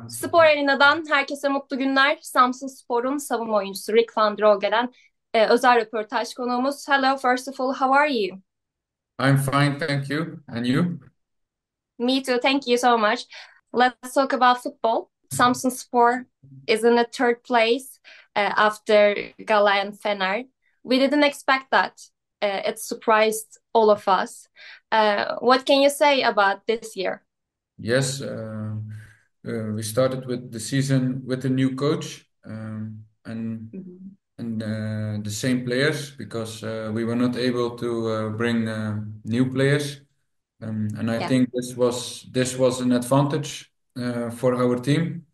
Spor Arena'dan herkese mutlu günler. Samsunspor'un savunma oyuncusu Rick van Drongelen özel röportaj konuğumuz. Hello, first of all, how are you? I'm fine, thank you. And you? Me too, thank you so much. Let's talk about football. Samsunspor is in the third place after Gala and Fener. We didn't expect that. It surprised all of us. What can you say about this year? Yes, we started with the season with a new coach Mhm. and the same players because we were not able to bring new players, and I Yeah. think this was an advantage for our team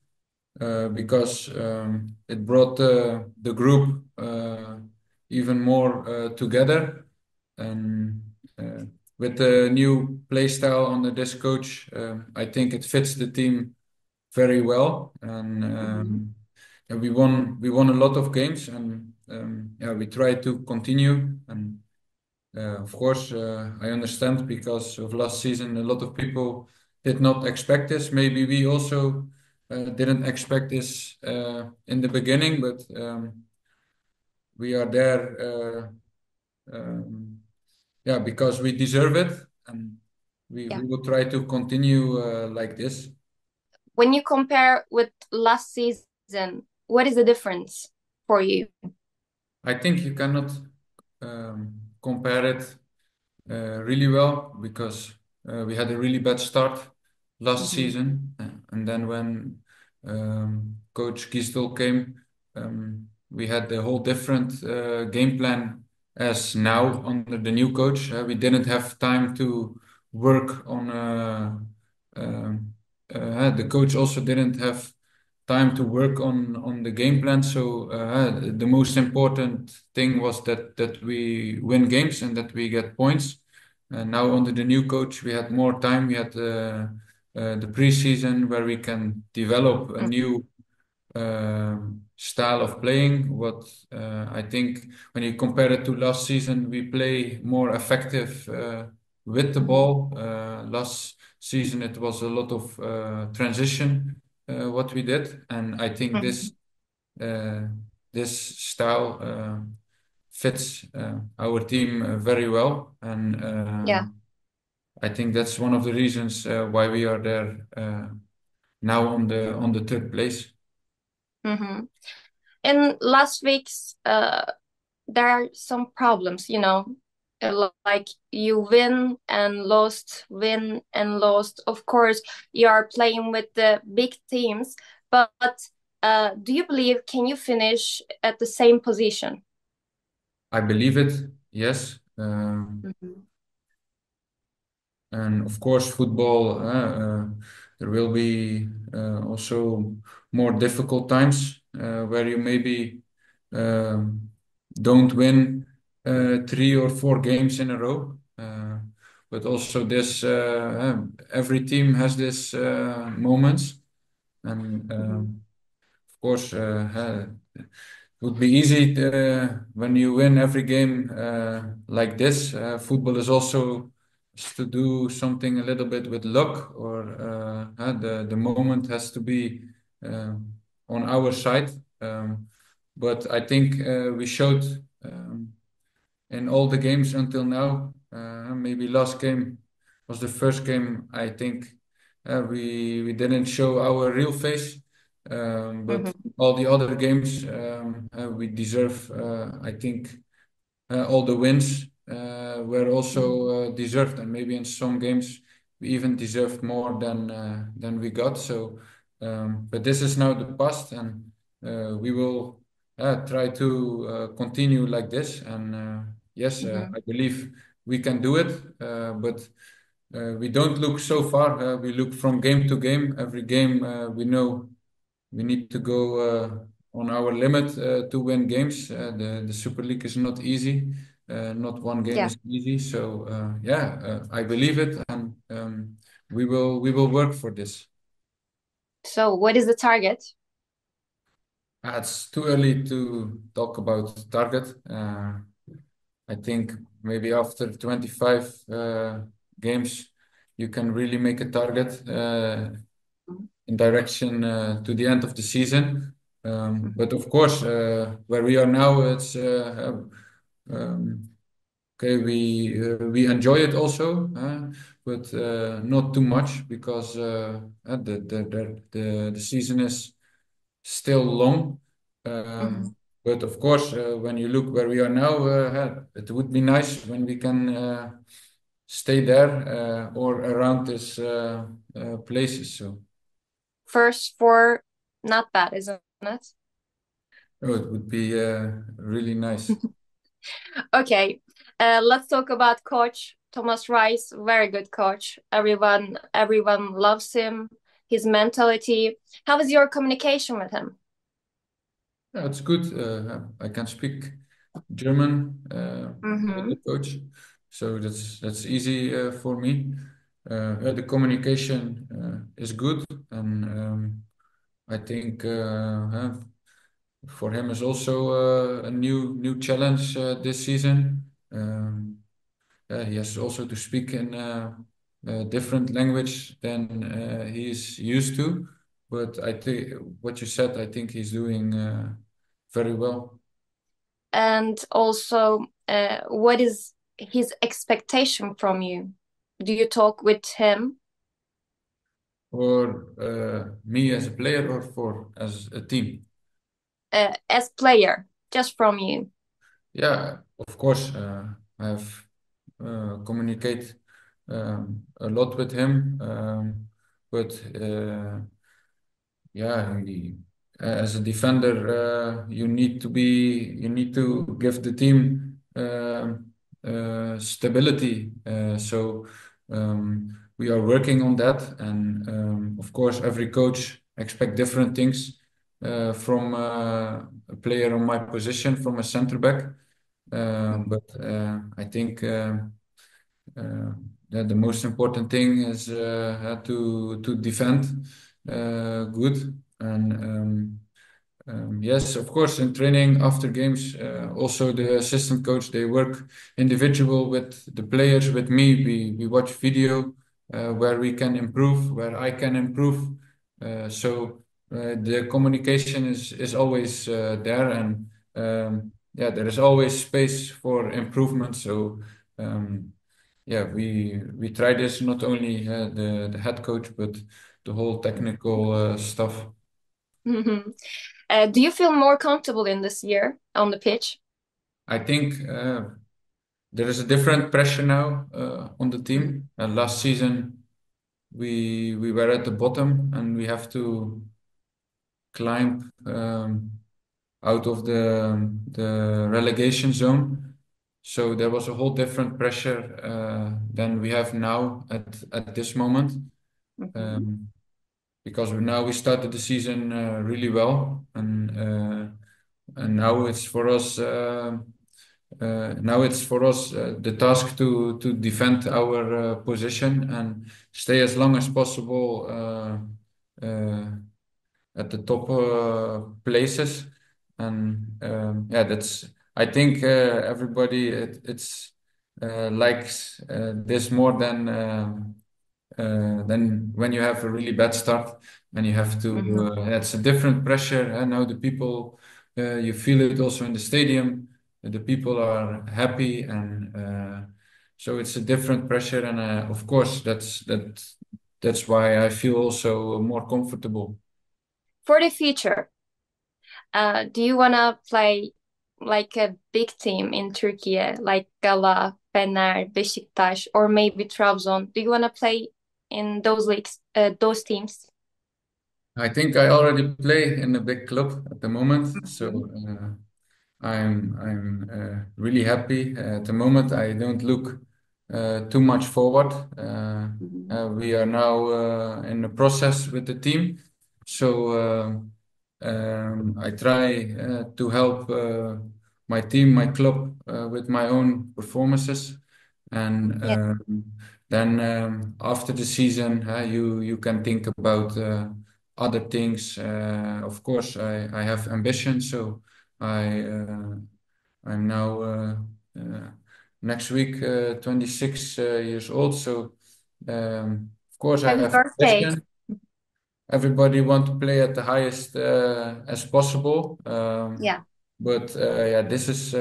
because it brought the group even more together. And with the new play style under this coach, I think it fits the team very well. Mhm. And we won a lot of games, and yeah, we try to continue. And of course, I understand because of last season, a lot of people did not expect this. Maybe we also didn't expect this in the beginning, but we are there. Yeah, because we deserve it, and Yeah. we will try to continue like this. When you compare with last season, what is the difference for you? I think you cannot compare it really well because we had a really bad start last Mhm. season, and then when Coach Gisdol came, we had a whole different game plan as now under the new coach. We didn't have time to work on. The coach also didn't have time to work on the game plan. So the most important thing was that we win games and that we get points. And now under the new coach, we had more time. We had the preseason where we can develop a new style of playing. What I think when you compare it to last season, we play more effective with the Mhm. ball. Last season, it was a lot of transition what we did, and I think this Mhm. uh, this style fits our team very well, and Yeah. I think that's one of the reasons why we are there now on the third place. Hmm. In last week's, there are some problems, like you win and lost. Of course, you are playing with the big teams, but do you believe can you finish at the same position? I believe it, yes. Mhm. And of course, football, there will be also more difficult times where you maybe don't win 3 or 4 games in a row. But also, every team has this moments, and Mhm. of course, it would be easy when you win every game like this. Football is also to do something a little bit with luck, or the moment has to be uh, on our side. Um, but I think we showed in all the games until now. Maybe last game was the first game. I think we didn't show our real face, but Mhm. all the other games we deserve. I think all the wins were Mhm. also deserved, and maybe in some games we even deserved more than we got. So, but this is now the past, and we will try to continue like this. And yes, Mhm. I believe we can do it, but. We don't look so far. We look from game to game. Every game, we know we need to go on our limit to win games. The Super League is not easy. Not one game Yeah. is easy. So yeah, I believe it, and we will work for this. So, what is the target? It's too early to talk about target. I think maybe after 25 games, you can really make a target. in direction to the end of the season. But of course, where we are now, it's um, okay. We enjoy it also, but not too much because the season is still long. Mhm. But of course, when you look where we are now, it would be nice when we can stay there or around this places. So First four, not bad, isn't it? oh, it would be really nice. Okay, let's talk about coach Thomas Rice. Very good coach. Everyone loves him. His mentality. How is your communication with him? Yeah, it's good. I can speak German with Mm-hmm. the coach, so that's easy for me. The communication is good, and I think for him is also a new challenge this season. He has also to speak in a different language than he is used to. But I think what you said, I think he's doing very well. And also, what is his expectation from you? Do you talk with him For me as a player or for as a team? as player, just from you? Yeah, of course. I have communicate a lot with him, but yeah, as a defender, you need to give the team stability. So we are working on that, and of course, every coach expect different things from a player on my position, from a center back. But I think uh, the most important thing is to defend good and yes, of course, in training after games, also the assistant coach they work individual with the players. With me, we watch video where we can improve, where I can improve. The communication is always there, and yeah, there is always space for improvement. So. Yeah, we try this not only the head coach but the whole technical stuff. Mhm. Do you feel more comfortable in this year on the pitch? I think there is a different pressure now on the team. Last season we were at the bottom and we have to climb out of the relegation zone. So there was a whole different pressure than we have now at this moment. Mhm. Um, because now we started the season really well, and now it's for us. Now it's for us the task to defend our position and stay as long as possible at the top places. And yeah, that's. I think everybody it's likes this more than when you have a really bad start and you have to. Mhm. It's a different pressure, and now the people you feel it also in the stadium. The people are happy, and so it's a different pressure. And of course, that's why I feel also more comfortable. For the future, do you wanna play like a big team in Turkey, like Gala, Fener, Beşiktaş, or maybe Trabzon? Do you wanna play in those leagues, those teams? I think I already play in a big club at the moment, so Mhm. I'm really happy at the moment. I don't look too much forward. Mhm. We are now in the process with the team, so I try to help my team, my club, with my own performances, and Yeah. then after the season, you can think about other things. Of course, I have ambition, so I I'm now next week 26 years old. So of course I Happy have birthday. ambition. everybody want to play at the highest as possible. Yeah. But yeah, this is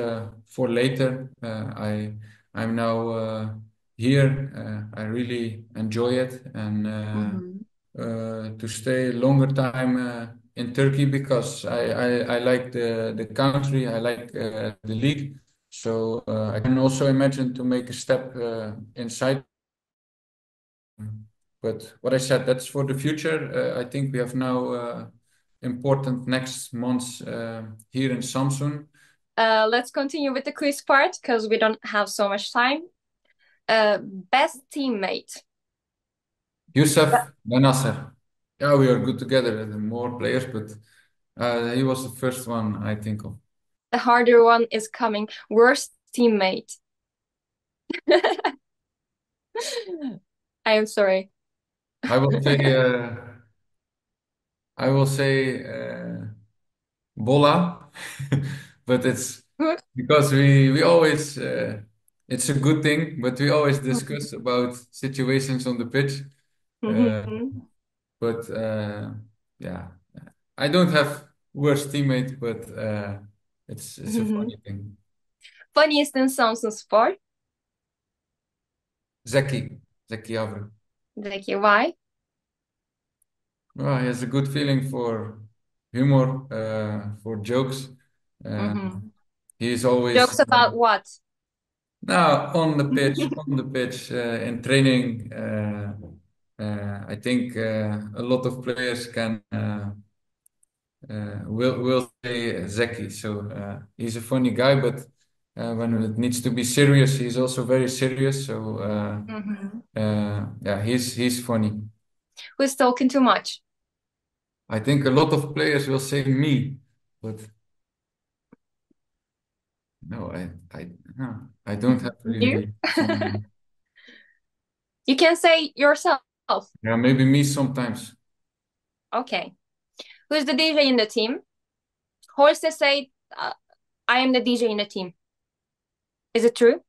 for later. I'm now here. I really enjoy it, and Hmm. to stay longer time in Turkey because I like the country. I like the league. So I can also imagine to make a step inside. But what I said, that's for the future. I think we have now important next months here in Samsung. Let's continue with the quiz part because we don't have so much time. Best teammate. Youssef Benasser. Yeah, we are good together. There are more players, but he was the first one I think of. The harder one is coming. Worst teammate. I am sorry. I will say, I will say Bola, but it's because we always it's a good thing, but we always discuss about situations on the pitch. Uh, Mhm. but yeah, I don't have worst teammate, but it's a Mhm. funny thing. Funniest in Samsung Sport. Zeki Avra. Like, why? Well, he has a good feeling for humor, for jokes. Uh, Mhm. he is always Jokes about what? now on the pitch, in training. I think a lot of players can will say Zeki. So he's a funny guy, but when it needs to be serious, he's also very serious. So Mhm. yeah, he's funny. Who's talking too much? I think a lot of players will say me, but no, no, I don't have You? really someone. You can say yourself. Yeah, maybe me sometimes. Okay. Who's the DJ in the team? Horse say, I am the DJ in the team. Is it true?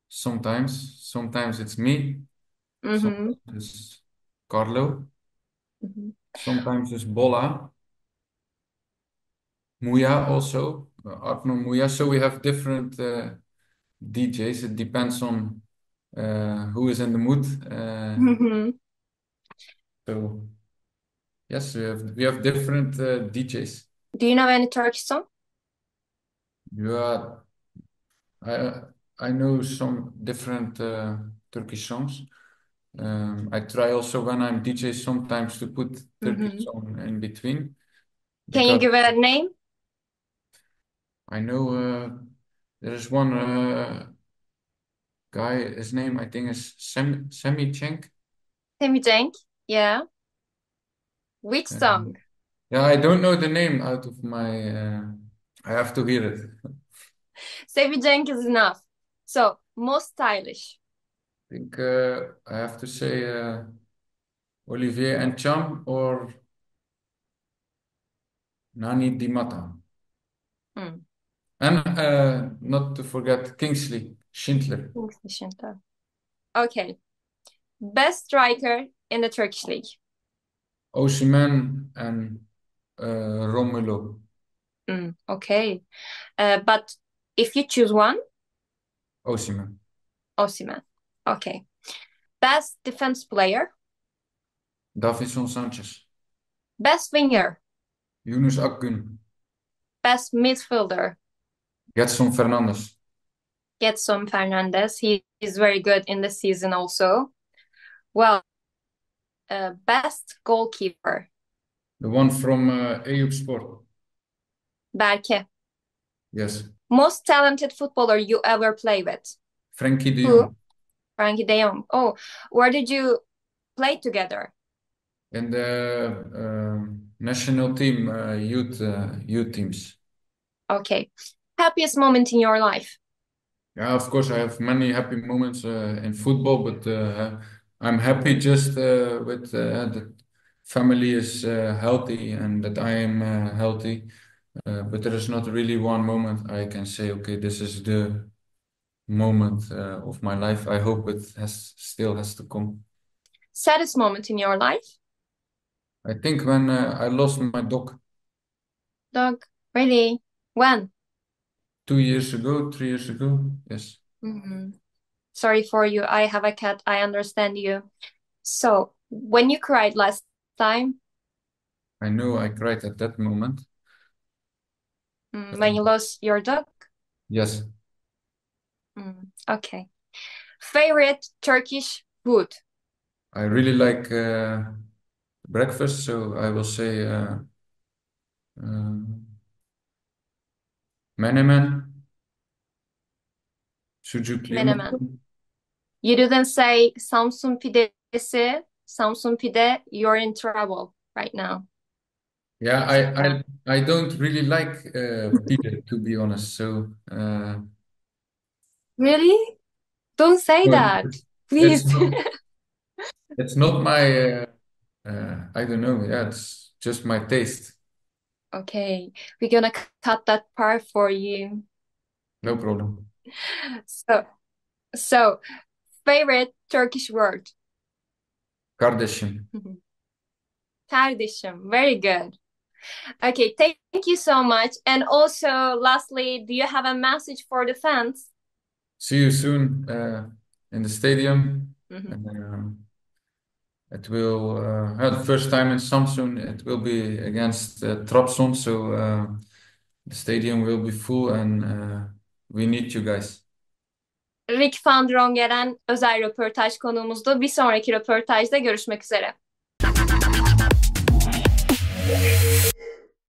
Sometimes it's me. Mm-hmm. Sometimes it's Carlo. Mm-hmm. Sometimes it's Bola. Muya also. Arno Muya. So we have different DJs. It depends on who is in the mood. Mm-hmm. So yes, we have different DJs. Do you know any Turkish song? Yeah, I I know some different Turkish songs. I try also when I'm DJ sometimes to put Turkish Mm-hmm. song in between Can you because give a name? I know there is one guy. His name I think is Semi Cenk. Semi Cenk. Yeah. Which song? Yeah, I don't know the name out of my. I have to hear it. Semi Cenk is enough. So, most stylish. I think I have to say Olivier and Cham or Nani Dimata. Hmm. And not to forget Kingsley Schindler, English inte. Okay. Best striker in the Turkish league. Osimhen, and Romulo. Okay. But if you choose one, Osimhen. Osimhen. Okay. Best defense player. Davinson Sanchez. Best winger. Yunus Akgün. Best midfielder. Gedson Fernandes. Getson Fernandez. He is very good in the season also. Well, best goalkeeper. The one from Eyüp Sport. Berke. Yes. Most talented footballer you ever play with. Frenkie de Who? Jong. Frankie De Jong. Oh, where did you play together? In the national team, youth teams. Okay. Happiest moment in your life. Yeah, of course, I have many happy moments in football, but I'm happy just with that family is healthy and that I am healthy. But there is not really one moment I can say, okay, this is the moment of my life. I hope it has still has to come. Saddest moment in your life. I think when I lost my dog Dog. Really? When? 2 years ago, 3 years ago. Yes, Mhm. Sorry for you. I have a cat. I understand you. So, when you cried last time, I know I cried at that moment. when you lost your dog? Yes, Okay. Favorite Turkish food? I really like breakfast, so I will say uh, menemen, sucuklu Menemen. yumurta. You didn't say Samsun pidesi. Samsun pide, you're in trouble right now. Yeah, So, I don't really like pide, to be honest. So really? Don't say no, that, it's please. not it's not my I don't know. Yeah, it's just my taste. Okay, we're gonna cut that part for you. No problem. So, so favorite Turkish word? Kardeşim. Kardeşim. Very good. Okay, thank you so much. And also, lastly, do you have a message for the fans? See you soon in the stadium. Mhm. And, it will the first time in Samsun. It will be against Trabzon, so the stadium will be full, and we need you guys. Rick van Drongelen özel röportaj konuğumuzdu. Bir sonraki röportajda görüşmek üzere.